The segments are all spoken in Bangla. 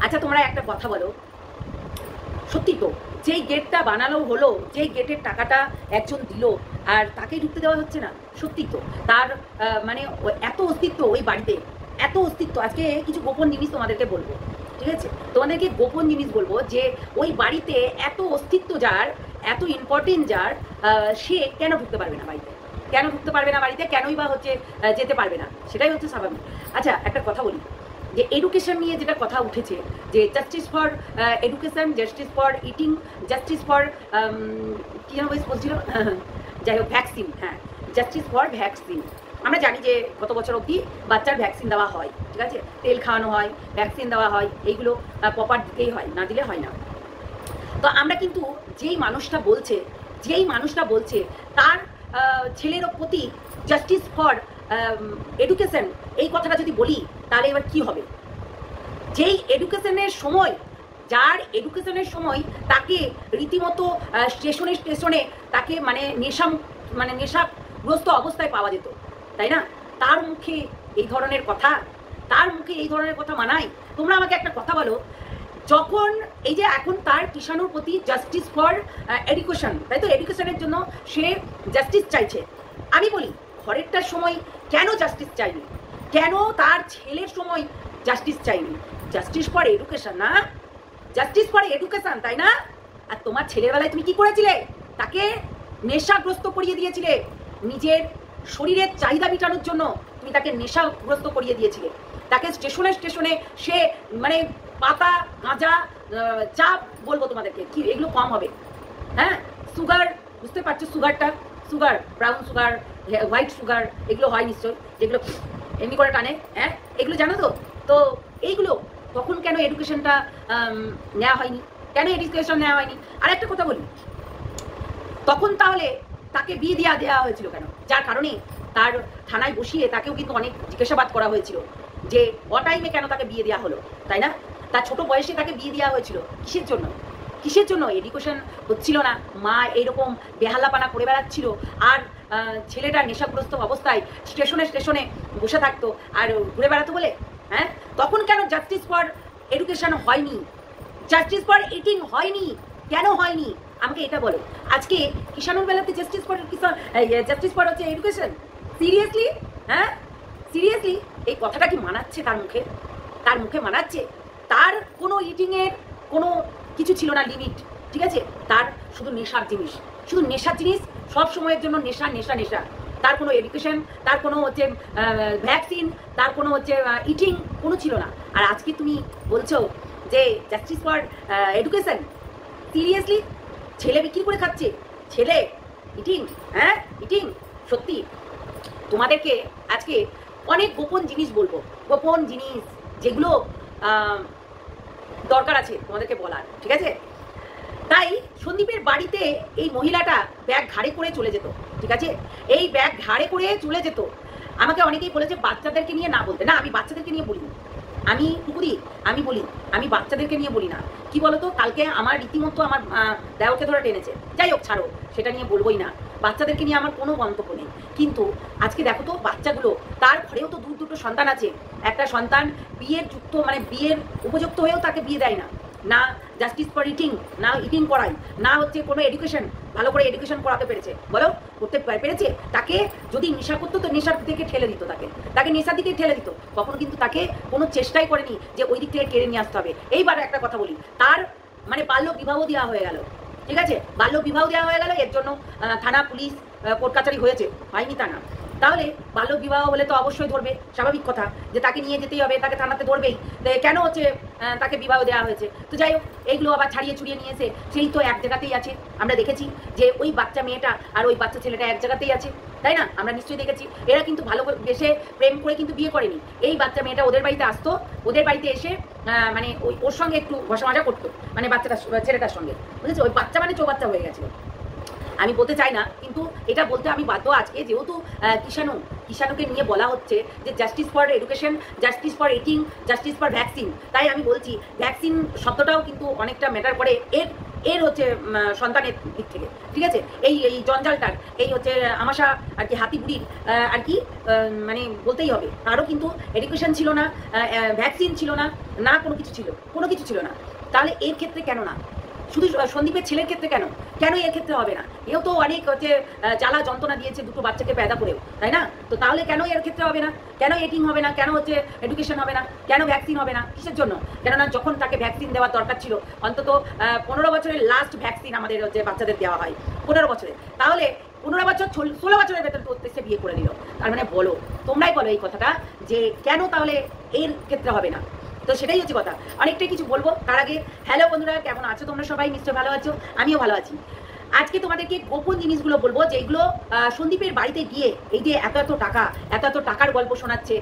আচ্ছা তোমরা একটা কথা বলো, সত্যি তো যেই গেটটা বানানো হলো, যেই গেটের টাকাটা একজন দিল আর তাকেই ঢুকতে দেওয়া হচ্ছে না, সত্যি তো তার মানে এত অস্তিত্ব ওই বাড়িতে, এত অস্তিত্ব। আজকে কিছু গোপন জিনিস তোমাদেরকে বলবো, ঠিক আছে? তোমাদেরকে গোপন জিনিস বলবো যে ওই বাড়িতে এত অস্তিত্ব যার, এত ইম্পর্টেন্ট যার, সে কেন ঢুকতে পারবে না বাড়িতে? কেন ঢুকতে পারবে না বাড়িতে? কেনই বা হচ্ছে যেতে পারবে না? সেটাই হচ্ছে স্বাভাবিক। আচ্ছা একটা কথা বলি, যে এডুকেশন নিয়ে যেটা কথা উঠেছে, যে justice for education, justice for eating, justice for কী যেন বলছিল, যাই হোক ভ্যাকসিন, হ্যাঁ জাস্টিস ফর ভ্যাকসিন। আমরা জানি যে গত বছর অবধি বাচ্চার ভ্যাকসিন দেওয়া হয়, ঠিক আছে? তেল খাওয়ানো হয়, ভ্যাকসিন দেওয়া হয়, এইগুলো প্রপার দিতেই হয়, না দিলে হয় না। তো আমরা কিন্তু যেই মানুষটা বলছে তার ছেলের প্রতি জাস্টিস ফর এডুকেশন এই কথাটা যদি বলি, তাহলে এবার কি হবে? যেই এডুকেশনের সময়, যার এডুকেশনের সময় তাকে রীতিমতো স্টেশনে তাকে মানে নেশাগ্রস্ত অবস্থায় পাওয়া যেত, তাই না? তার মুখে এই ধরনের কথা মানায়? তোমরা আমাকে একটা কথা বলো, যখন এই যে এখন তার কিষাণুর প্রতি জাস্টিস ফর এডুকেশন, তাই তো? এডুকেশনের জন্য সে জাস্টিস চাইছে। আমি বলি ঘরেরটার সময় কেন জাস্টিস চাইনি? কেন তার ছেলের সময় জাস্টিস চাইনি? জাস্টিস ফর এডুকেশন না, জাস্টিস ফর এডুকেশন, তাই না? আর তোমার ছেলের বেলায় তুমি কি করেছিলে? তাকে নেশাগ্রস্ত করিয়ে দিয়েছিলে, নিজের শরীরের চাহিদা মেটানোর জন্য তুমি তাকে নেশাগ্রস্ত করিয়ে দিয়েছিলে। তাকে স্টেশনে সে মানে পাতা গাঁজা চা বলবো তোমাদেরকে কি এগুলো কম হবে? হ্যাঁ সুগার, বুঝতে পারছো? Sugar brown sugar, white sugar, এগুলো হয় নিশ্চয়ই, যেগুলো এমনি করে টানে, হ্যাঁ এগুলো জানো তো? তো এইগুলো তখন কেন এডুকেশনটা নেওয়া হয়নি? কেন এডুকেশন নেওয়া হয়নি? আর একটা কথা বলি, তখন তাহলে তাকে বিয়ে দেওয়া হয়েছিল কেন? যার কারণে তার থানায় বসিয়ে তাকেও কিন্তু অনেক জিজ্ঞাসাবাদ করা হয়েছিল যে অটাইমে কেন তাকে বিয়ে দেওয়া হলো, তাই না? তার ছোট বয়সে তাকে বিয়ে দেওয়া হয়েছিল কিসের জন্য? এডুকেশন হচ্ছিল না, মা এইরকম বেহালাপানা করে বেড়াচ্ছিল, আর ছেলেটা নেশাগ্রস্ত অবস্থায় স্টেশনে বসে থাকতো আর ঘুরে বেড়াতো বলে। হ্যাঁ তখন কেন জাস্টিস ফর এডুকেশন হয়নি? জাস্টিস ফর ইটিং হয়নি? কেন হয়নি আমাকে এটা বলো। আজকে কিষাণুর বেলাতে জাস্টিস ফর হচ্ছে এডুকেশন? সিরিয়াসলি? হ্যাঁ সিরিয়াসলি এই কথাটা কি মানাচ্ছে তার মুখে মানাচ্ছে? তার কোনো ইটিংয়ের কোনো কিছু ছিল না লিমিট, ঠিক আছে? তার শুধু নেশার জিনিস, সব সময়ের জন্য নেশা। তার কোনো এডুকেশন, তার কোনো হচ্ছে ভ্যাকসিন, তার কোনো হচ্ছে ইটিং কোনো ছিল না। আর আজকে তুমি বলছো যে জাস্টিস ফর এডুকেশন? সিরিয়াসলি? ছেলে বিক্রি করে খাচ্ছে, ছেলে ইটিং, হ্যাঁ ইটিং। সত্যি তোমাদেরকে আজকে অনেক গোপন জিনিস বলবো, গোপন জিনিস যেগুলো দরকার আছে তোমাদেরকে বলার, ঠিক আছে? তাই সন্দীপের বাড়িতে এই মহিলাটা ব্যাগ ঘাড়ে করে চলে যেত, ঠিক আছে? এই ব্যাগ ঘাড়ে করে চলে যেত। আমাকে অনেকেই বলেছে বাচ্চাদেরকে নিয়ে না বলতে। না, আমি বাচ্চাদেরকে নিয়ে বলি, আমি বলি আমি বাচ্চাদেরকে নিয়ে বলি না। কি বলতো, কালকে আমার রীতিমতো আমার দেওরকে ধরে টেনেছে, যাই হোক ছাড়ো, সেটা নিয়ে বলবোই না। বাচ্চাদেরকে নিয়ে আমার কোনো মন্তব্য নেই, কিন্তু আজকে দেখো তো বাচ্চাগুলো, তার ঘরেও তো দুটো সন্তান আছে। একটা সন্তান বিয়ের উপযুক্ত হয়েও তাকে বিয়ে দেয় না, না জাস্টিস ফর ইটিং, না ইটিং করাই, না হচ্ছে কোনো এডুকেশন, ভালো করে এডুকেশন করাতে পেরেছে, বলো করতে পেরেছে? তাকে যদি নেশা করতো তো নেশার দিকে ঠেলে দিত, তাকে নেশার দিকে ঠেলে দিত। কখনো কিন্তু তাকে কোনো চেষ্টাই করেনি যে ওই দিক থেকে কেড়ে নিয়ে আসতে হবে। এইবার একটা কথা বলি, তার মানে বাল্য বিবাহ দেওয়া হয়ে গেল, ঠিক আছে? বাল্য বিবাহ দেওয়া হয়ে গেল, এর জন্য থানা পুলিশ কোর্ট কাছারি হয়েছে, হয়নি তা না। তাহলে বাল্য বিবাহ হলে তো অবশ্যই ধরবে, স্বাভাবিক কথা যে তাকে নিয়ে যেতেই হবে, তাকে থানাতে ধরবেই। কেন হচ্ছে তাকে বিবাহ দেওয়া হয়েছে? তো যাই হোক, এইগুলো আবার ছাড়িয়ে ছুড়িয়ে নিয়ে এসে সেই তো এক জায়গাতেই আছে। আমরা দেখেছি যে ওই বাচ্চা মেয়েটা আর ওই বাচ্চা ছেলেটা এক জায়গাতেই আছে, তাই না? আমরা নিশ্চয়ই দেখেছি। এরা কিন্তু ভালোবেসে প্রেম করে কিন্তু বিয়ে করেনি। এই বাচ্চা মেয়েটা ওদের বাড়িতে আসতো, ওদের বাড়িতে এসে মানে ওর সঙ্গে একটু ঘষা মাজা করতো, মানে ছেলেটার সঙ্গে, বুঝেছো? ওই বাচ্চা মানে চৌবাচ্চা হয়ে গেছিল। আমি বলতে চাই না, কিন্তু এটা বলতে আমি বাধ্য। আজকে যেহেতু কিষাণুকে নিয়ে বলা হচ্ছে যে justice for education, justice for eating, justice for vaccine, তাই আমি বলছি ভ্যাকসিন শব্দটাও কিন্তু অনেকটা ম্যাটার করে এর হচ্ছে সন্তানের দিক থেকে, ঠিক আছে? এই জঞ্জালটার এই হচ্ছে আমাশা আর কি, হাতি বুড়ির আর কি মানে বলতেই হবে, তারও কিন্তু এডুকেশন ছিল না, ভ্যাকসিন ছিল না, না কোনো কিছু ছিল, কোনো কিছু ছিল না। তাহলে এর ক্ষেত্রে কেন না? শুধু সন্দীপের ছেলের ক্ষেত্রে কেন কেন এর ক্ষেত্রে হবে না? এও তো অনেক হচ্ছে জ্বালা যন্ত্রণা দিয়েছে দুটো বাচ্চাকে পেদা করেও, তাই না? তো তাহলে কেন এর ক্ষেত্রে হবে না? কেন এটিং হবে না? কেন হচ্ছে এডুকেশন হবে না? কেন ভ্যাকসিন হবে না? কিসের জন্য? কেননা যখন তাকে ভ্যাকসিন দেওয়ার দরকার ছিল, অন্তত 15 বছরের লাস্ট ভ্যাকসিন আমাদের হচ্ছে বাচ্চাদের দেওয়া হয় 15 বছরে। তাহলে 15 বছর 16 বছরের ভেতর করতে সে বিয়ে করে দিল। তার মানে বলো, তোমরাই বলো এই কথাটা, যে কেন তাহলে এর ক্ষেত্রে হবে না? তো সেটাই হচ্ছে কথা। অনেকটাই কিছু বলবো, তার আগে হ্যালো বন্ধুরা, কেমন আছো তোমরা? সবাই নিশ্চয় ভালো আছো, আমিও ভালো আছি। আজকে তোমাদেরকে গোপন জিনিসগুলো বলবো, যেগুলো সন্দীপের বাড়িতে গিয়ে এই যে এত এত টাকার গল্প শোনাচ্ছে,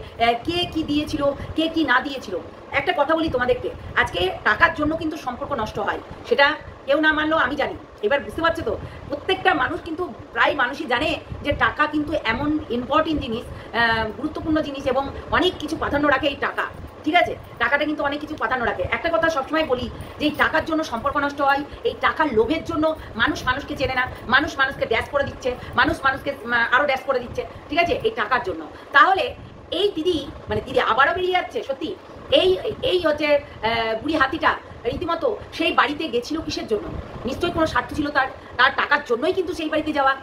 কে কি দিয়েছিল, কে কি না দিয়েছিল। একটা কথা বলি তোমাদেরকে, আজকে টাকার জন্য কিন্তু সম্পর্ক নষ্ট হয়, সেটা কেউ না মানলেও আমি জানি। এবার বুঝতে পারছো তো, প্রত্যেকটা মানুষ কিন্তু প্রায় মানুষই জানে যে টাকা কিন্তু এমন ইম্পর্টেন্ট জিনিস, গুরুত্বপূর্ণ জিনিস, এবং অনেক কিছু প্রাধান্য রাখে এই টাকা। ঠিক আছে, টাকাটা কিন্তু অনেক কিছু প্রাধান্য রাখে। একটা কথা সবসময় বলি, যে এই টাকার জন্য সম্পর্ক নষ্ট হয়, এই টাকার লোভের জন্য মানুষ মানুষকে চেনে না, মানুষ মানুষকে ড্যাশ করে দিচ্ছে, মানুষ মানুষকে আরো ড্যাশ করে দিচ্ছে। ঠিক আছে, এই টাকার জন্য। তাহলে এই দিদি, মানে দিদি আবারও বেরিয়ে যাচ্ছে সত্যি। এই হচ্ছে বুড়ি হাতিটা রীতিমতো সেই বাড়িতে গেছিল কিসের জন্য? নিশ্চয়ই কোনো স্বার্থ ছিল তার, তার টাকার জন্যই কিন্তু সেই বাড়িতে যাওয়া,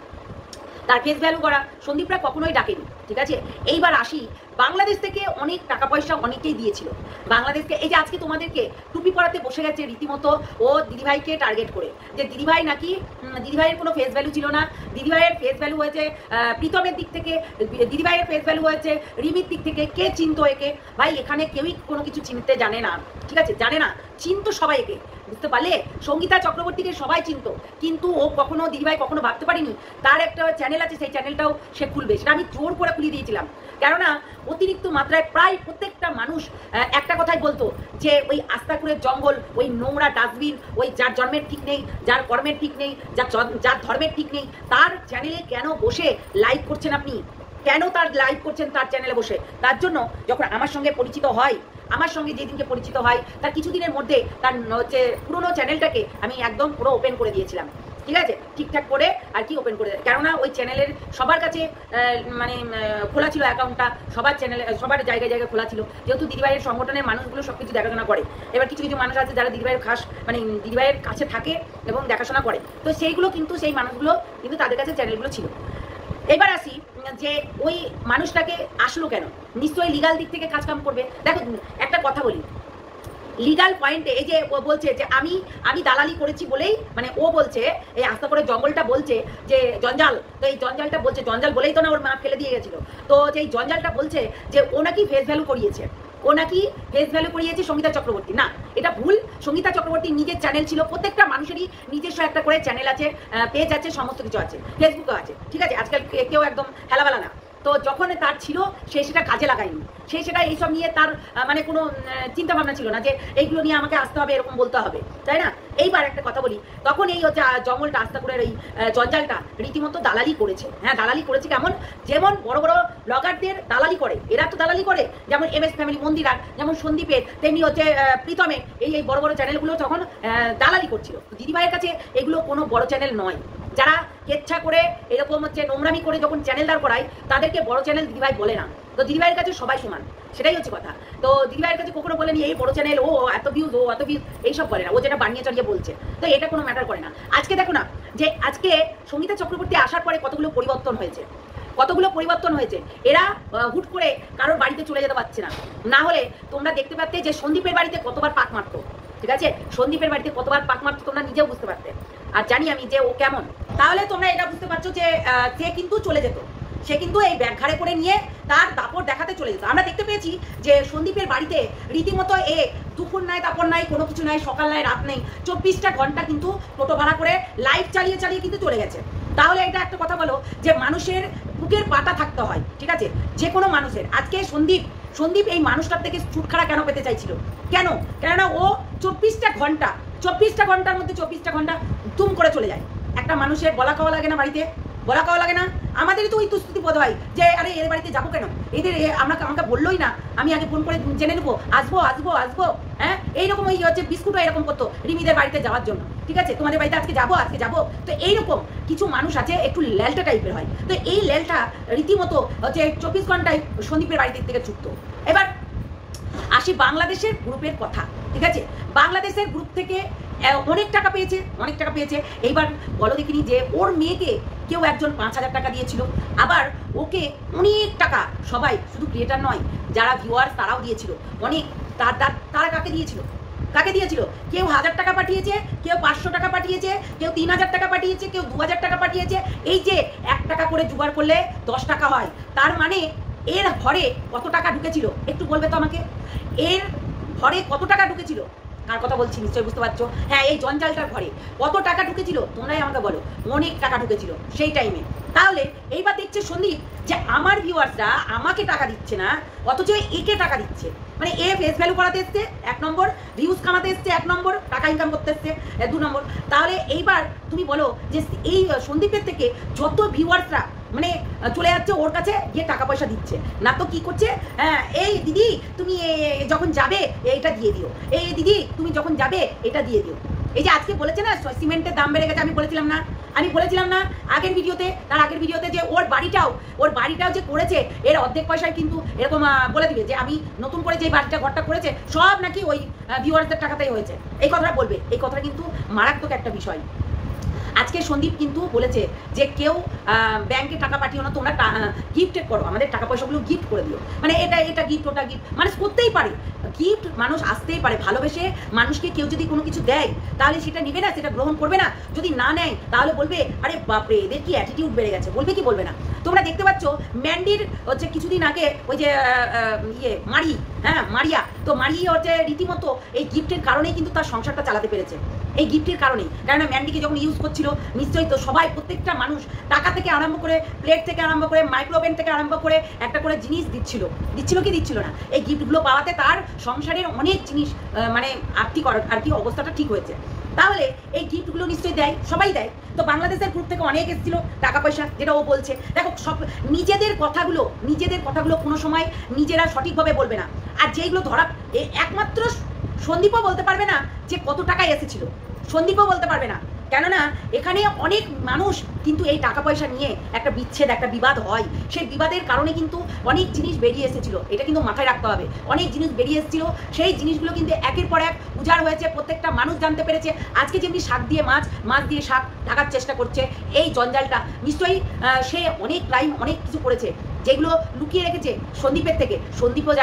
তার ফেস ভ্যালু করা। সন্দীপরা কখনোই ডাকেনি। ঠিক আছে, এইবার আসি, বাংলাদেশ থেকে অনেক টাকা পয়সা অনেকেই দিয়েছিল বাংলাদেশকে। এই যে আজকে তোমাদেরকে টুপি পরাতে বসে গেছে রীতিমতো ও দিদিভাইকে টার্গেট করে, যে দিদিভাই নাকি, দিদিভাইয়ের কোনো ফেস ভ্যালু ছিল না, দিদিভাইয়ের ফেস ভ্যালু হয়েছে প্রীতমের দিক থেকে, দিদিভাইয়ের ফেস ভ্যালু হয়েছে রিমির দিক থেকে। কে চিনতো একে? ভাই এখানে কেউই কোনো কিছু চিনতে জানে না। ঠিক আছে, জানে না, চিনতো সবাই একে, বুঝতে পারলে? সঙ্গীতা চক্রবর্তীকে সবাই চিনতো, কিন্তু ও কখনো, দিদিভাই কখনো ভাবতে পারিনি তার একটা চ্যানেল আছে, সেই চ্যানেলটাও সে খুলবে। সেটা আমি জোর করে খুলিয়ে দিয়েছিলাম, কেননা অতিরিক্ত মাত্রায় প্রায় প্রত্যেকটা মানুষ একটা কথাই বলতো, যে ওই আস্তাকুরের জঙ্গল, ওই নোংরা ডাস্টবিন, ওই যার জন্মের ঠিক নেই, যার কর্মের ঠিক নেই, যার ধর্মের ঠিক নেই, তার চ্যানেলে কেন বসে লাইভ করছেন আপনি? কেন তার লাইভ করছেন তার চ্যানেলে বসে? তার জন্য যখন আমার সঙ্গে পরিচিত হয়, আমার সঙ্গে যেদিনকে পরিচিত হয়, তার কিছুদিনের মধ্যে তার হচ্ছে পুরোনো চ্যানেলটাকে আমি একদম পুরো ওপেন করে দিয়েছিলাম। ঠিক আছে, ঠিকঠাক করে আর কি ওপেন করে, কেননা ওই চ্যানেলের সবার কাছে মানে খোলা ছিল অ্যাকাউন্টটা, সবার চ্যানেলে সবার জায়গায় জায়গায় খোলা ছিল, যেহেতু দিদিভাইয়ের সংগঠনের মানুষগুলো সব কিছু দেখাশোনা করে। এবার কিছু কিছু মানুষ আছে যারা দিদিভাইয়ের খাস, মানে দিদিভাইয়ের কাছে থাকে এবং দেখাশোনা করে, তো সেইগুলো কিন্তু, সেই মানুষগুলো কিন্তু তাদের কাছে চ্যানেলগুলো ছিল। এবার আসি, যে ওই মানুষটাকে আসলো কেন? নিশ্চয়ই লিগাল দিক থেকে কাজকাম করবে। দেখো একটা কথা বলি, লিগাল পয়েন্টে এই যে ও বলছে যে আমি দালালি করেছি বলেই, মানে ও বলছে এই আস্তা করে জঙ্গলটা বলছে যে জঞ্জাল, তো এই জঞ্জালটা বলছে, জঞ্জাল বলেই তো না ওর মা ফেলে দিয়ে গেছিল, তো এই জঞ্জালটা বলছে যে ও নাকি ফেস ভ্যালু করিয়েছে, ও নাকি ফেস ভ্যালু করিয়েছে সঙ্গীতা চক্রবর্তী। না, এটা ভুল। সঙ্গীতা চক্রবর্তীর নিজের চ্যানেল ছিল, প্রত্যেকটা মানুষেরই নিজস্ব একটা করে চ্যানেল আছে, পেজ আছে, সমস্ত কিছু আছে, ফেসবুকও আছে। ঠিক আছে, আজকাল কেউ একদম হেলাবেলা না। তো যখন তার ছিল, সে সেটা কাজে লাগায়নি, সে সেটা এইসব নিয়ে তার মানে কোনো চিন্তা ভাবনা ছিল না যে এইগুলো নিয়ে আমাকে আসতে হবে, এরকম বলতে হবে, তাই না? এইবার একটা কথা বলি, তখন এই হচ্ছে জঙ্গলটা, আস্তাকুরের এই জঞ্জালটা রীতিমতো দালালি করেছে। হ্যাঁ, দালালি করেছে কেমন? যেমন বড় বড় ব্লগারদের দালালি করে, এরা তো দালালি করে, যেমন MS ফ্যামিলি মন্দিরার, যেমন সন্দীপের, তেমনি হচ্ছে প্রীতমে, এই বড় বড় চ্যানেলগুলো তখন দালালি করছিল। দিদিভাইয়ের কাছে এগুলো কোনো বড় চ্যানেল নয়। যারা কেচ্ছা করে এরকম হচ্ছে নোংরামি করে যখন চ্যানেল দাঁড় করায়, তাদেরকে বড় চ্যানেল দিদিভাই বলে না। তো দিদিভাইয়ের কাছে সবাই সমান, সেটাই হচ্ছে কথা। তো দিদিভাইয়ের কাছে কখনো বলেনি এই বড় চ্যানেল, ও এত ভিউজ, ও এত ভিউজ, এইসব বলে না। ও যেটা বানিয়ে চালিয়ে বলছে, তো এটা কোনো ম্যাটার করে না। আজকে দেখো না, যে আজকে সঙ্গীতা চক্রবর্তী আসার পরে কতগুলো পরিবর্তন হয়েছে, কতগুলো পরিবর্তন হয়েছে। এরা হুট করে কারোর বাড়িতে চলে যেতে পারছে না। না হলে তোমরা দেখতে পারতে যে সন্দীপের বাড়িতে কতবার পাক মারতো। ঠিক আছে, সন্দীপের বাড়িতে কতবার পাক মারতো তোমরা নিজেও বুঝতে পারতে, আর জানি আমি যে ও কেমন। তাহলে তোমরা এটা বুঝতে পারছো যে সে কিন্তু চলে যেত, সে কিন্তু এই ব্যাগ ঘাড়ে করে নিয়ে তার দাপট দেখাতে চলে যেত। আমরা দেখতে পেয়েছি যে সন্দীপের বাড়িতে রীতিমতো দুপুর নাই, তাপর নাই, কোনো কিছু নাই, সকাল নাই, রাত নেই, 24টা ঘন্টা কিন্তু টোটো ভাড়া করে লাইভ চালিয়ে চালিয়ে কিন্তু চলে গেছে। তাহলে এটা একটা কথা বলো, যে মানুষের বুকের পাটা থাকতে হয়। ঠিক আছে, যে কোনো মানুষের। আজকে সন্দীপ এই মানুষটার থেকে ছুটখাড়া কেন পেতে চাইছিল? কেন? কেননা ও 24টা ঘন্টার মধ্যে 24টা ঘন্টা তুম করে চলে যায়। একটা মানুষের বলা খাওয়া লাগে না বাড়িতে? বলা খাওয়া লাগে না? আমাদেরই তো ওই তুস্তুতি বোধ হয় যে আরে এর বাড়িতে যাবো কেন, এদের আমাকে বললোই না, আমি আগে ফোন করে জেনে নেবো, আসবো। হ্যাঁ, এইরকম ওই হচ্ছে বিস্কুটও এরকম করতো রিমিদের বাড়িতে যাওয়ার জন্য। ঠিক আছে, তোমাদের বাড়িতে আজকে যাবো। তো এইরকম কিছু মানুষ আছে, একটু ল্যালটা টাইপের হয়। তো এই ল্যালটা রীতিমতো হচ্ছে 24 ঘন্টায় সন্দীপের বাড়ির দিক থেকে ছুটতো। এবার আসি বাংলাদেশের গ্রুপের কথা, ঠিক আছে? বাংলাদেশের গ্রুপ থেকে অনেক টাকা পেয়েছে, অনেক টাকা পেয়েছে। এইবার বলো দেখিনি যে ওর মেয়েকে কেউ একজন 5,000 টাকা দিয়েছিল, আবার ওকে অনেক টাকা, সবাই শুধু ক্রিয়েটার নয়, যারা ভিউয়ার্স তারাও দিয়েছিল অনেক। তারা কাকে দিয়েছিল? কাকে দিয়েছিল? কেউ 1000 টাকা পাঠিয়েছে, কেউ 500 টাকা পাঠিয়েছে, কেউ 3000 টাকা পাঠিয়েছে, কেউ 2000 টাকা পাঠিয়েছে। এই যে 1 টাকা করে জোগাড় করলে 10 টাকা হয়, তার মানে এর ঘরে কত টাকা ঢুকেছিল একটু বলবে তো আমাকে? এর ঘরে কত টাকা ঢুকেছিল? কার কথা বলছি নিশ্চয়ই বুঝতে পারছো। হ্যাঁ, এই জঞ্জালটার ঘরে কত টাকা ঢুকেছিল তোমরাই আমাকে বলো। অনেক টাকা ঢুকেছিল সেই টাইমে। তাহলে এইবার দেখছে সন্দীপ যে আমার ভিউয়ার্সরা আমাকে টাকা দিচ্ছে না, অথচ একে টাকা দিচ্ছে। মানে এ ফেস ভ্যালু করাতে এসছে 1 নম্বর, ভিউজ কামাতে এসছে 1 নম্বর, টাকা ইনকাম করতে এসছে 2 নম্বর। তাহলে এইবার তুমি বলো যে এই সন্দীপের থেকে যত ভিউয়ার্সরা মানে চলে যাচ্ছে ওর কাছে গিয়ে টাকা পয়সা দিচ্ছে না, তো কি করছে? হ্যাঁ, এই দিদি তুমি যখন যাবে এইটা দিয়ে দিও, এই দিদি তুমি যখন যাবে এটা দিয়ে দিও। এই যে আজকে বলেছে না সিমেন্টের দাম বেড়ে গেছে, আমি বলেছিলাম না আগের ভিডিওতে, তার আগের ভিডিওতে, যে ওর বাড়িটাও যে করেছে এর অর্ধেক পয়সায় কিন্তু এরকম বলে দিবে যে আমি নতুন করে যে বাড়িটা ঘরটা করেছে সব নাকি ওই ভিউয়ার্সদের টাকাতেই হয়েছে। এই কথাটা বলবে, এই কথাটা কিন্তু মারাত্মক একটা বিষয়। আজকে সন্দীপ কিন্তু বলেছে যে কেউ ব্যাংকে টাকা পাঠিও না, তোমরা গিফট করো, আমাদের টাকা পয়সাগুলো গিফট করে দিও। মানে এটা গিফট, ওটা গিফট, মানুষ করতেই পারে গিফট, মানুষ আসতেই পারে। ভালোবেসে মানুষকে কেউ যদি কোনো কিছু দেয় তাহলে সেটা নেবে না, সেটা গ্রহণ করবে না। যদি না নেয় তাহলে বলবে আরে বাপরে এদের কি অ্যাটিটিউড বেড়ে গেছে, বলবে কি বলবে না? তোমরা দেখতে পাচ্ছ ম্যান্ডির হচ্ছে কিছুদিন আগে ওই যে মারিয়া, তো মারিয়া হচ্ছে রীতিমতো এই গিফটের কারণেই কিন্তু তার সংসারটা চালাতে পেরেছে, এই গিফটের কারণেই। কেননা ম্যান্ডিকে যখন ইউজ করছিল নিশ্চয়ই তো সবাই, প্রত্যেকটা মানুষ টাকা থেকে আরম্ভ করে, প্লেট থেকে আরম্ভ করে, মাইক্রোওভেন থেকে আরম্ভ করে একটা করে জিনিস দিচ্ছিল কি দিচ্ছিল না? এই গিফটগুলো পাওয়াতে তার সংসারের অনেক জিনিস মানে আর্থিক আর কি অবস্থাটা ঠিক হয়েছে। তাহলে এই গিফটগুলো নিশ্চয়ই দেয়, সবাই দেয়। তো বাংলাদেশের গ্রুপ থেকে অনেক এসেছিল টাকা পয়সা, যেটা ও বলছে। দেখো, সব নিজেদের কথাগুলো কোনো সময় নিজেরা সঠিকভাবে বলবে না। আর যেইগুলো ধরা, একমাত্র সন্দীপও বলতে পারবে না যে কত টাকা এসেছিল, সন্দীপও বলতে পারবে না। কেননা এখানে অনেক মানুষ কিন্তু এই টাকা পয়সা নিয়ে একটা বিচ্ছেদ, একটা বিবাদ হয়, সেই বিবাদের কারণে কিন্তু অনেক জিনিস বেরিয়ে এসেছিল। এটা কিন্তু মাথায় রাখতে হবে, অনেক জিনিস বেরিয়ে এসেছিল, সেই জিনিসগুলো কিন্তু একের পর এক উজাড় হয়েছে, প্রত্যেকটা মানুষ জানতে পেরেছে। আজকে যেমনি শাক দিয়ে মাছ দিয়ে শাক ঢাকার চেষ্টা করছে, এই জঞ্জালটা নিশ্চয়ই সে অনেক ক্রাইম, অনেক কিছু করেছে, যেগুলো লুকিয়ে রেখেছে সন্দীপের থেকে। সন্দীপও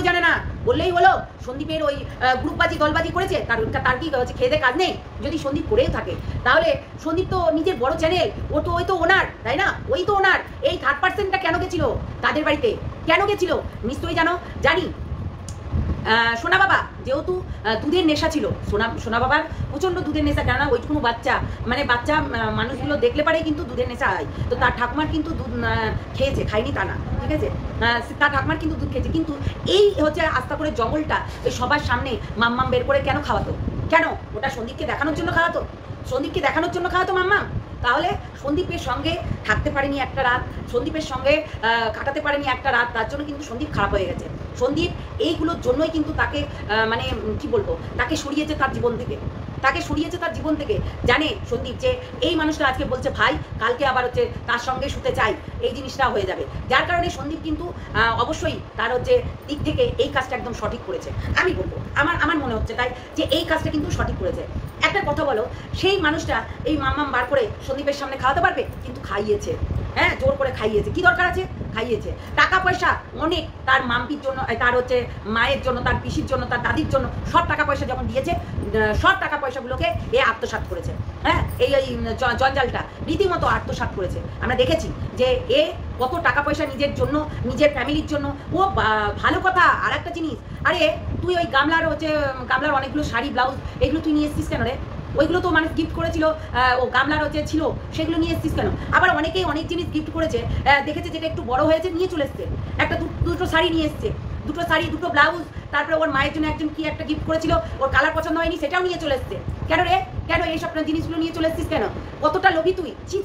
জানে না বললেই হলো। সন্দীপের ওই গ্রুপবাজি দলবাজি করেছে, তার কি হচ্ছে খেয়ে কাজ নেই? যদি সন্দীপ করেও থাকে তাহলে সন্দীপ তো নিজের বড় চ্যানেল, ওই তো ওনার, তাই না? ওই তো ওনার। এই 3rd-পার্সনটা কেন গেছিল তাদের বাড়িতে? কেন গেছিল নিশ্চয়ই জানি। সোনা বাবা যেহেতু দুধের নেশা ছিল, সোনা বাবার প্রচণ্ড দুধের নেশা। কেননা ওইটুকুনো বাচ্চা মানুষগুলো দেখলে পারেই কিন্তু দুধের নেশা হয়। তো তার ঠাকুমার কিন্তু দুধ খেয়েছে, খায়নি তা না, ঠিক আছে? তার ঠাকুমার কিন্তু দুধ খেয়েছে। কিন্তু এই হচ্ছে আস্তা করে জঙ্গলটা ওই সবার সামনে মাম্মাম বের করে কেন খাওয়াতো? কেন? ওটা সন্দীপকে দেখানোর জন্য খাওয়াতো মাম্মাম। তাহলে সন্দীপের সঙ্গে থাকতে পারেনি একটা রাত, সন্দীপের সঙ্গে কাটাতে পারেনি একটা রাত, তার জন্য কিন্তু সন্দীপ খারাপ হয়ে গেছে। সন্দীপ এইগুলোর জন্যই কিন্তু তাকে মানে কি বলবো, তাকে সরিয়েছে তার জীবন থেকে। জানে সন্দীপ যে এই মানুষটা আজকে বলছে ভাই, কালকে আবার হচ্ছে তার সঙ্গে শুতে চাই, এই জিনিসটা হয়ে যাবে। যার কারণে সন্দীপ কিন্তু অবশ্যই তার হচ্ছে দিক থেকে এই কাজটা একদম সঠিক করেছে। আমি বলবো, আমার মনে হচ্ছে তাই যে এই কাজটা কিন্তু সঠিক করেছে। একটা কথা বলো, সেই মানুষটা এই মাম্মাম বার করে সন্দীপের সামনে খাওয়াতে পারবে? কিন্তু খাইয়েছে, হ্যাঁ, জোর করে খাইয়েছে। কি দরকার আছে? খাইয়েছে। টাকা পয়সা অনেক, তার মাম্পির জন্য, তার হচ্ছে মায়ের জন্য, তার পিসির জন্য, তার দাদির জন্য সব টাকা পয়সা যখন দিয়েছে, সব টাকা পয়সাগুলোকে এ আত্মসাৎ করেছে। হ্যাঁ, এই জঞ্জালটা রীতিমতো আত্মসাৎ করেছে। আমরা দেখেছি যে এ কত টাকা পয়সা নিজের জন্য, নিজের ফ্যামিলির জন্য। ও ভালো কথা। আর একটা জিনিস, আরে তুই ওই গামলার অনেকগুলো শাড়ি, ব্লাউজ, এগুলো তুই নিয়ে এসছিস কেন রে? ওইগুলো তো মানুষ গিফট করেছিল, ও গামলার হচ্ছে ছিল, সেগুলো নিয়ে এসছিস কেন? আবার অনেকেই অনেক জিনিস গিফট করেছে, দেখেছে যেটা একটু বড় হয়েছে নিয়ে চলে এসছে। একটা দুটো শাড়ি নিয়ে এসছে, দুটো শাড়ি, দুটো ব্লাউজ, তারপরে ওর মায়ের জন্য একজন কি একটা গিফট করেছিল, ওর কালার পছন্দ হয়নি, সেটাও নিয়ে চলে এসছে। কেন রে? কেন এইসব জিনিসগুলো নিয়ে চলে এসছিস কেন? কতটা লোভী তুই! ছি,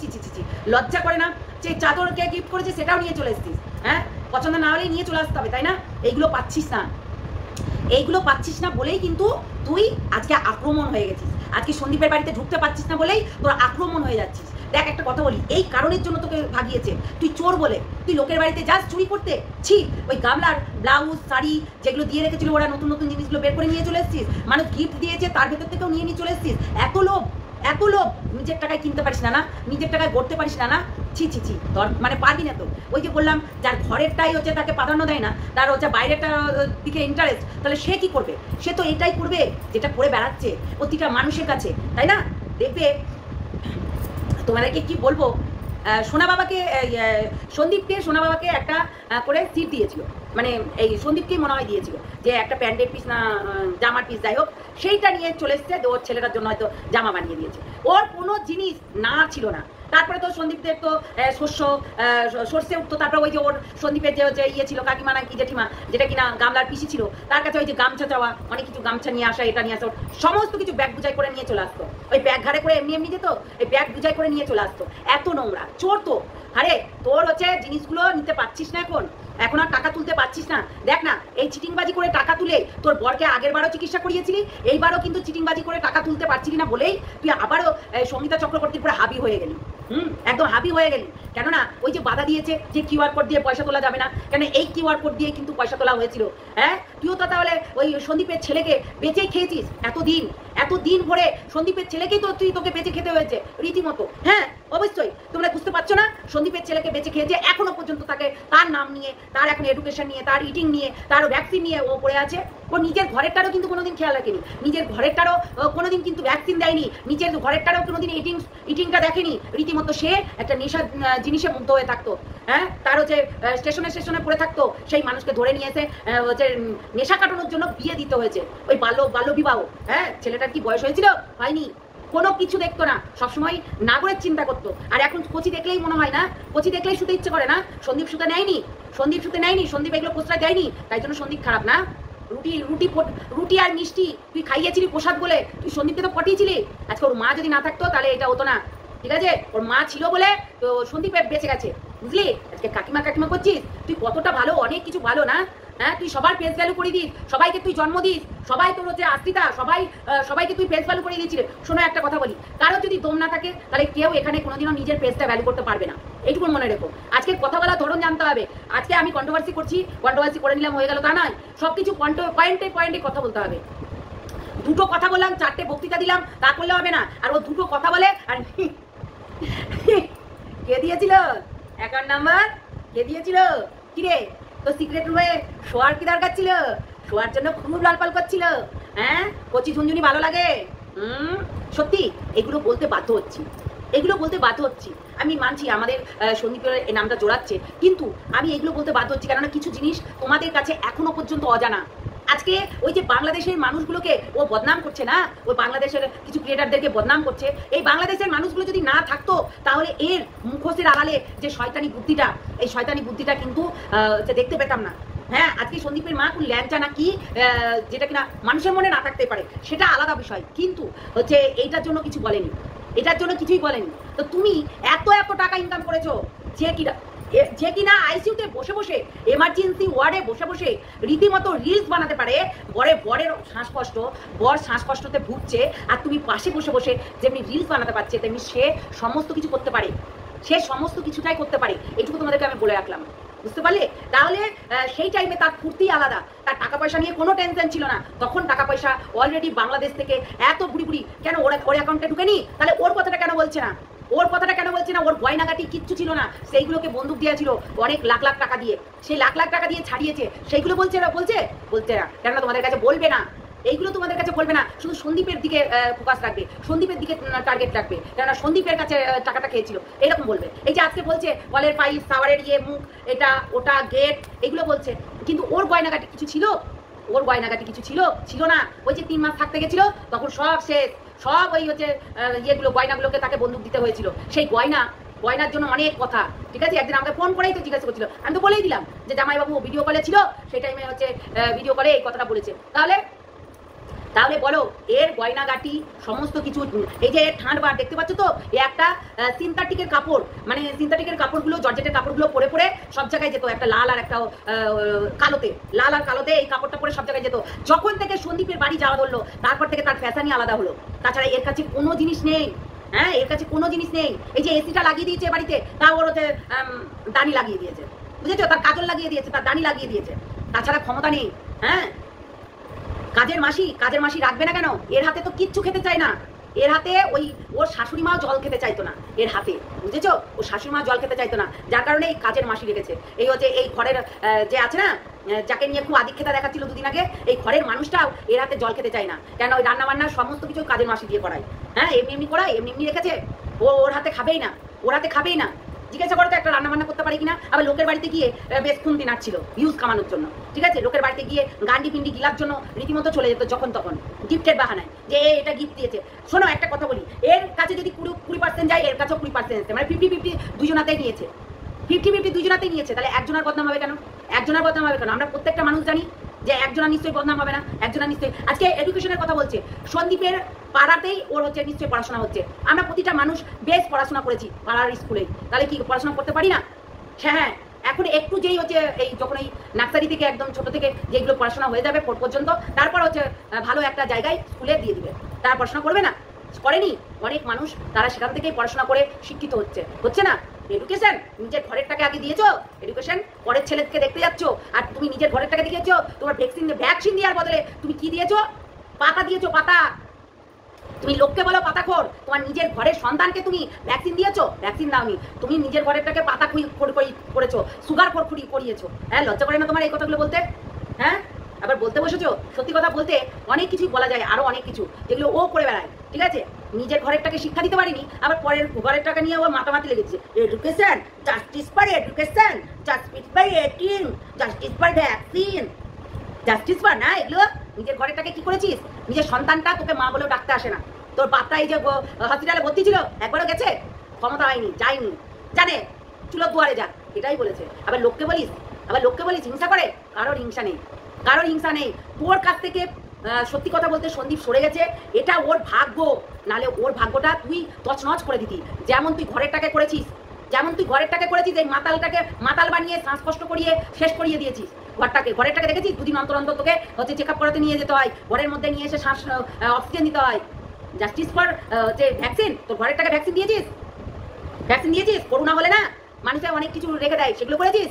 লজ্জা করে না? যে চাদরকে গিফট করেছে সেটাও নিয়ে চলে এসছিস। হ্যাঁ, পছন্দ না হলেই নিয়ে চলে আসতে হবে, তাই না? এইগুলো পাচ্ছিস না বলেই কিন্তু তুই আজকে আক্রমণ হয়ে গেছিস। আজকে সন্দীপের বাড়িতে ঢুকতে পারছিস না বলেই তোর আক্রমণ হয়ে যাচ্ছিস। দেখ একটা কথা বলি, এই কারণের জন্য তোকে ভাগিয়েছে, তুই চোর বলে তুই লোকের বাড়িতে যাস চুরি করতে। ছি, ওই গামলার ব্লাউজ শাড়ি যেগুলো দিয়ে রেখেছিল ওরা, নতুন নতুন জিনিসগুলো বের করে নিয়ে চলে এসেছিস, মানুষ গিফট দিয়েছে তার ভেতর থেকেও নিয়ে চলে এসেছিস। এত লোভ, এত লোভ, নিজের টাকায় কিনতে পারিস না, না নিজের টাকায় গড়তে পারিস না, না ছি ছি ছি, তোর মানে পারবি না তো। ওই যে বললাম, যার ঘরেরটাই হচ্ছে তাকে প্রাধান্য দেয় না, তার হচ্ছে বাইরেটার দিকে ইন্টারেস্ট, তাহলে সে কি করবে? সে তো এটাই করবে যেটা করে বেড়াচ্ছে প্রতিটা মানুষের কাছে, তাই না? দেখবে তোমাদেরকে কি বলবো, সোনা বাবাকে সন্দীপকে সোনা বাবাকে একটা করে সিট দিয়েছিল, মানে এই সন্দীপকেই মনে হয় দিয়েছিল, যে একটা প্যান্টের পিস না জামার পিস যাই হোক, সেইটা নিয়ে চলে এসছে, ওর ছেলেটার জন্য হয়তো জামা বানিয়ে দিয়েছে। ওর কোনো জিনিস না ছিল না। তারপরে তো সন্দীপদের তো সর্ষে উঠতো, তারপরে ওই যে ওর সন্দীপের যে ইয়ে ছিল কাকিমা না কি জেঠিমা, যেটা কিনা গামলার পিসি ছিল, তার কাছে ওই যে গামছা চাওয়া, অনেক কিছু গামছা নিয়ে আসা, এটা নিয়ে আসা, সমস্ত কিছু ব্যাগ বুঝাই করে নিয়ে চলে আসতো। ওই ব্যাগ ঘাড়ে করে এমনি এমনি যেত, এই ব্যাগ বুঝাই করে নিয়ে চলে আসতো। এত নোংরা চোর তো। আরে তোর হচ্ছে জিনিসগুলো নিতে পারছিস না, এখন আর টাকা তুলতে পারছিস না। দেখ না, এই চিটিংবাজি করে টাকা তুলে তোর বরকে আগের বারও চিকিৎসা করিয়েছিলি, এইবারও কিন্তু চিটিংবাজি করে টাকা তুলতে পারছিলি না বলেই তুই আবারও সঙ্গীতা চক্রবর্তীর পুরো হাবি হয়ে গেলি। একদম হাবি হয়ে গেলি। কেননা ওই যে বাধা দিয়েছে যে কিউআর কোড দিয়ে পয়সা তোলা যাবে না, কেন এই কিউআর কোড দিয়ে কিন্তু পয়সা তোলা হয়েছিল। হ্যাঁ, তুইও তো তাহলে ওই সন্দীপের ছেলেকে বেঁচেই খেয়েছিস এতদিন ভরে, সন্দীপের ছেলেকেই তো তোকে বেঁচে খেতে হয়েছে রীতিমতো। হ্যাঁ অবশ্যই, তোমরা বুঝতে পারছো না, সন্দীপের ছেলেকে বেঁচে খেয়েছে, এখনো পর্যন্ত তাকে তার নাম নিয়ে, তার এখন এডুকেশন নিয়ে, তার ইটিং নিয়ে, তার ভ্যাকসিন নিয়ে ও পড়ে আছে। ও নিজের ঘরেরটারও কিন্তু কোনোদিন খেয়াল রাখেনি, নিজের ঘরেরটারও কোনোদিন কিন্তু ভ্যাকসিন দেয়নি, নিজের ঘরেরটারও কোনোদিন ইটিংটা দেখেনি। রীতিমতো সে একটা নেশা জিনিসে মুগ্ধ হয়ে থাকতো। হ্যাঁ, তার হচ্ছে স্টেশনে পড়ে থাকতো, সেই মানুষকে ধরে নিয়ে এসে হচ্ছে নেশা কাটানোর জন্য বিয়ে দিতে হয়েছে, ওই বাল্য বিবাহ। হ্যাঁ, ছেলেটার কি বয়স হয়েছিল? হয়নি। কোনো কিছু দেখতো না, সবসময় নাগরের চিন্তা করতো। আর এখন কচি দেখলেই মনে হয় না, কচি দেখলেই শুতে ইচ্ছে করে না। সন্দীপ শুতে নেয়নি, সন্দীপ এগুলো প্রশ্রয় দেয়নি, তাই জন্য সন্দীপ খারাপ না। রুটি আর মিষ্টি তুই খাইয়েছিলি প্রসাদ বলে, তুই সন্দীপকে তো পটিয়েছিলি। আজকে ওর মা যদি না থাকতো তাহলে এটা হতো না, ঠিক আছে? ওর মা ছিল বলে তো সন্দীপ বেঁচে গেছে, বুঝলি? আজকে কাকিমা করছিস, তুই কতটা ভালো, অনেক কিছু ভালো না? হ্যাঁ, তুই সবার ফেস ভ্যালু করে দিস, সবাইকে তুই জন্ম দিস, সবাই তোর হচ্ছে আশ্রিতা, সবাইকে তুই ফেস ভ্যালু করে দিয়েছিস। শোনো একটা কথা বলি, কারো যদি দম না থাকে তাহলে কেউ এখানে কোনোদিনও নিজের ফেসটা ভ্যালু করতে পারবে না, এইটুকু মনে রেখো। আজকে কথা বলার ধরন জানতে হবে। আজকে আমি কন্ট্রোভার্সি করে নিলাম হয়ে গেল তা নয়, সবকিছু পয়েন্টে কথা বলতে হবে। দুটো কথা বললাম, 4টে বক্তৃতা দিলাম, তা করলে হবে না। আর ও দুটো কথা বলে আর কে দিয়েছিল অ্যাকাউন্ট নাম্বার? কে দিয়েছিল? কিরে, তো সিক্রেট রুমে শোয়ার কি দরকার ছিল? শোয়ার জন্য খুব লালপাল করছিল। হ্যাঁ, কচি ঝুনঝুনি ভালো লাগে? সত্যি এগুলো বলতে বাধ্য হচ্ছি। আমি মানছি আমাদের সন্দীপের এই নামটা জোড়াচ্ছে, কিন্তু আমি এগুলো বলতে বাধ্য হচ্ছি কেননা কিছু জিনিস তোমাদের কাছে এখনো পর্যন্ত অজানা। আজকে ওই যে বাংলাদেশের মানুষগুলোকে ও বদনাম করছে না, ওই বাংলাদেশের কিছু ক্রিয়েটারদেরকে বদনাম করছে। এই বাংলাদেশের মানুষগুলো যদি না থাকতো তাহলে এর মুখোশের আড়ালে যে শয়তানি বুদ্ধিটা, এই শয়তানি বুদ্ধিটা কিন্তু দেখতে পেতাম না। হ্যাঁ, আজকে সন্দীপের মা কোন ল্যাংচা না কি, যেটা কিনা মানুষের মনে না থাকতে পারে, সেটা আলাদা বিষয়, কিন্তু হচ্ছে এইটার জন্য কিছু বলেনি, এটার জন্য কিছুই বলেনি। তো তুমি এত টাকা ইনকাম করেছো, যে কিনা আইসিইউতে বসে এমার্জেন্সি ওয়ার্ডে বসে রীতিমতো রিলস বানাতে পারে। বরের শ্বাসকষ্ট, বর শ্বাসকষ্টতে ভুগছে, আর তুমি পাশে বসে যেমনি রিলস বানাতে পারছে, তেমনি সে সমস্ত কিছু করতে পারে, সে সমস্ত কিছুটাই করতে পারে। এইটুকু তোমাদেরকে আমি বলে রাখলাম, বুঝতে পারলে? তাহলে সেই টাইমে তার ফুর্তি আলাদা, তার টাকা পয়সা নিয়ে কোনো টেনশন ছিল না। তখন টাকা পয়সা অলরেডি বাংলাদেশ থেকে এত বুড়ি কেন ওর অ্যাকাউন্টে ঢুকেনি? তাহলে ওর কথাটা কেন বলছে না? ওর গয়নাগাটি কিচ্ছু ছিল না, সেইগুলোকে বন্দুক দিয়েছিল অনেক লাখ টাকা দিয়ে, সেই লাখ টাকা দিয়ে ছাড়িয়েছে। সেইগুলো বলছে না, কেননা তোমাদের কাছে বলবে না, এইগুলো তোমাদের কাছে বলবে না, শুধু সন্দীপের দিকে ফোকাস রাখবে, সন্দীপের দিকে টার্গেট রাখবে, কেননা সন্দীপের কাছে টাকাটা খেয়েছিল, এরকম বলবে। এই যে আজকে বলছে কলের পাইপ, সাওয়ারের ইয়ে, মুখ, এটা ওটা, গেট, এগুলো বলছে, কিন্তু ওর গয়নাগাটি কিছু ছিল না। ওই যে 3 মাস থাকতে গেছিল, তখন সব শেষ, সব ওই হচ্ছে গয়নাগুলোকে তাকে বন্দুক দিতে হয়েছিল। সেই গয়নার জন্য অনেক কথা, ঠিক আছে? একদিন আমাকে ফোন করেই তো জিজ্ঞাসা করছিল, আমি তো বলেই দিলাম যে জামাইবাবু ভিডিও কলে ছিল, সেই টাইমে হচ্ছে ভিডিও কলে এই কথাটা বলেছে। তাহলে বলো, এর গয়নাগাটি সমস্ত কিছু, এই যে ঠাঁড বার দেখতে পাচ্ছ তো, একটা সিনথেটিকের কাপড়, মানে সিনথেটিকের কাপড়গুলো, জর্জেটের কাপড়গুলো পরে সব জায়গায় যেত, একটা লাল আর একটা কালোতে এই কাপড়টা পরে সব জায়গায় যেত। যখন থেকে সন্দীপের বাড়ি যাওয়া ধরলো, তারপর থেকে তার ফ্যাশনই আলাদা হলো। তাছাড়া এর কাছে কোনো জিনিস নেই, হ্যাঁ, এর কাছে কোনো জিনিস নেই। এই যে এসিটা লাগিয়ে দিয়েছে বাড়িতে, তা ওর হচ্ছে দানি লাগিয়ে দিয়েছে, বুঝেছো? তার কাজল লাগিয়ে দিয়েছে, তার দানি লাগিয়ে দিয়েছে, তাছাড়া ক্ষমতা নেই। হ্যাঁ, কাজের মাসি রাখবে না কেন? এর হাতে তো কিচ্ছু খেতে চায় না। এর হাতে ওর শাশুড়ি মাও জল খেতে চাইতো না এর হাতে, বুঝেছো? ওর শাশুড়ি মা জল খেতে চাইতো না, যার কারণে এই কাজের মাসি রেখেছে। এই হচ্ছে এই ঘরের যে আছে না, যাকে নিয়ে খুব আদিক্ষেতা দেখাচ্ছিল দুদিন আগে, এই ঘরের মানুষটাও এর হাতে জল খেতে চায় না। কেন? ওই রান্না বান্না সমস্ত কিছু কাজের মাসি দিয়ে করায়। হ্যাঁ, এমনি করায়, এমনি রেখেছে। ওর হাতে খাবেই না, ওর হাতে খাবেই না। জিজ্ঞাসা করো তো একটা রান্না বান্না করতে পারি কিনা। আবার লোকের বাড়িতে গিয়ে বেশ খুন্তি নাড়ছিল ভিউজ কামানোর জন্য, ঠিক আছে? লোকের বাড়িতে গিয়ে গান্ডি পিন্ডি গিলার জন্য রীতিমতো চলে যেত যখন তখন, গিফটের বাহানায় যে এটা গিফট দিয়েছে। শোনো, একটা কথা বলি, এর কাছে যদি 20% যায়, এর কাছেও 20% মানে 50-50 দুজনাতেই নিয়েছে। 50-50 দুজনাতেই নিয়েছে। তাহলে একজনের বদনাম হবে কেন? একজনের বদনাম হবে কেন? আমরা প্রত্যেকটা মানুষ জানি যে একজনের নিশ্চয়ই বদনাম হবে না, একজনের নিশ্চয়ই। আজকে এডুকেশনের কথা বলছে, সন্দীপের পাড়াতেই ওর হচ্ছে নিশ্চয়ই পড়াশোনা হচ্ছে। আমরা প্রতিটা মানুষ বেশ পড়াশোনা করেছি পাড়ার স্কুলে, তাহলে কি পড়াশোনা করতে পারি না? হ্যাঁ, এখন একটু যেই হচ্ছে এই যখন এই নার্সারি থেকে একদম ছোট থেকে যেগুলো পড়াশোনা হয়ে যাবে পর্যন্ত, তারপর হচ্ছে ভালো একটা জায়গায় স্কুলে দিয়ে দিবে, তারা পড়াশোনা করবে না? করেনি অনেক মানুষ, তারা সেখান থেকেই পড়াশোনা করে শিক্ষিত হচ্ছে না? এডুকেশন নিজের ঘরের টাকা আগে দিয়েছো, এডুকেশন পরের ছেলেকে দেখতে যাচ্ছ। আর তুমি নিজের ঘরের টাকা দিয়েছো, তোমার ভ্যাকসিন দেওয়ার বদলে তুমি কি দিয়েছো? পাতা দিয়েছো, পাতা। তুমি লোককে বলো পাতাখোর, তোমার নিজের ঘরের সন্তানকে তুমি ভ্যাকসিন দিয়েছো? ভ্যাকসিন দাওনি, তুমি নিজের ঘরেরটাকে পাতা করেছো, সুগার করিয়েছো। হ্যাঁ, লজ্জা করে না তোমার এই কথাগুলো বলতে? হ্যাঁ, আবার বলতে বসেছো। সত্যি কথা বলতে অনেক কিছুই বলা যায়, আরো অনেক কিছু যেগুলো ও করে বেড়ায়, ঠিক আছে? নিজের ঘরেরটাকে শিক্ষা দিতে পারিনি, আবার পরের ঘরের টাকা নিয়ে ওর মাতামাতি লেগেছে। Education, justice for education, justice for এটিং, justice for vaccine, justice for না এগুলো। নিজের ঘরেরটাকে কি করেছিস? নিজের সন্তানটা তোকে মা বলেও ডাকতে আসে না। তোর বাপটা এই যে হসপিটালে ভর্তি ছিল, একবারও গেছে? ক্ষমতা হয়নি, যায়নি, জানে চুলোর দুয়ারে যাক, এটাই বলেছে। আবার লোককে বলিস হিংসা করে। কারোর হিংসা নেই, কারোর হিংসা নেই। তোর কাছ থেকে সত্যি কথা বলতে সন্দীপ সরে গেছে, এটা ওর ভাগ্য। নালে ওর ভাগ্যটা তুই তছনছ করে দিতি। যেমন তুই ঘরের টাকা করেছিস, এই মাতাল বানিয়ে শ্বাসকষ্ট করিয়ে শেষ করিয়ে দিয়েছিস ঘরের টাকা দেখেছিস? দুদিন অন্তর অন্তর তোকে হচ্ছে চেক আপ করাতে নিয়ে যেতে হয়, ঘরের মধ্যে নিয়ে এসে শ্বাস অক্সিজেন দিতে হয়। জাস্টিস ফর যে ভ্যাকসিন, তোর ঘরের টাকা ভ্যাকসিন দিয়েছিস? করোনা হলে না মানুষে অনেক কিছু রেখে দেয়, সেগুলো করেছিস?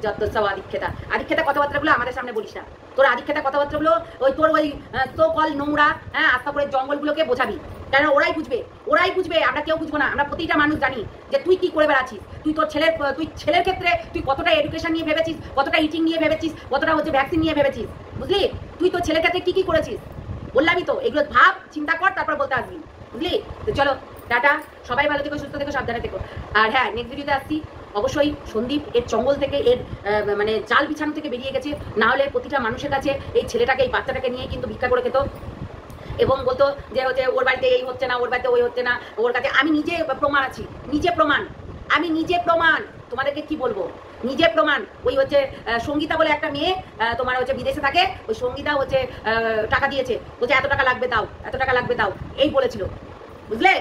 যত সব আদিক্ষেতা কথাবার্তাগুলো আমাদের সামনে বলিস না। তোর আদিক্ষেতা কথাবার্তাগুলো তোর তো কল নোংরা, হ্যাঁ, আস্তা করে জঙ্গলগুলোকে বোঝাবি, কেন? ওরাই বুঝবে, আমরা কেউ বুঝবো না। আমরা প্রতিটা মানুষ জানি যে তুই কি করে বেড়াচ্ছিস। তুই ছেলের ক্ষেত্রে তুই কতটা এডুকেশন নিয়ে ভেবেছিস, কতটা ইটিং নিয়ে ভেবেছিস, কতটা হচ্ছে ভ্যাকসিন নিয়ে ভেবেছিস, বুঝলি? তুই তোর ছেলের ক্ষেত্রে কি করেছিস বললামই তো। এগুলো ভাব, চিন্তা কর, তারপর বলতে আসবি, বুঝলি? তো চলো, টাটা, সবাই ভালো থেকো, সুস্থ থেকো, সাবধানে থেকো। আর হ্যাঁ, নেক্সট ভিডিওতে আসছি অবশ্যই। সন্দীপ এর চঙ্গল থেকে, এর মানে জাল বিছানো থেকে বেরিয়ে গেছে। না হলে প্রতিটা মানুষের কাছে এই ছেলেটাকে, এই বাচ্চাটাকে নিয়ে কিন্তু ভিক্ষা করে খেত এবং বলতো যে হচ্ছে ওর বাড়িতে এই হচ্ছে না, ওর বাড়িতে ওই হচ্ছে না, ওর কাছে। আমি নিজে প্রমাণ আছি, আমি নিজে প্রমাণ। তোমাদেরকে কি বলবো? নিজে প্রমাণ। ওই হচ্ছে সঙ্গীতা বলে একটা মেয়ে, তোমার হচ্ছে বিদেশে থাকে, ওই সঙ্গীতা হচ্ছে টাকা দিয়েছে, বলছে এত টাকা লাগবে দাও, এই বলেছিল, বুঝলে?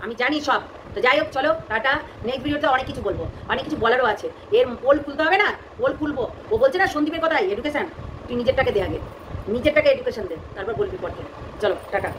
আমি জানি সব। তো যাই হোক, চলো, টাটা। নেক্সট ভিডিওতে অনেক কিছু বলবো, অনেক কিছু বলারও আছে। এর পোল খুলতে হবে না, পোল খুলবো। ও বলছে না সন্দীপের কথাই, এডুকেশন, তুই নিজেরটাকে দে আগে, নিজেরটাকে এডুকেশন দে, তারপর বলবি পড়তে। চলো, টাটা।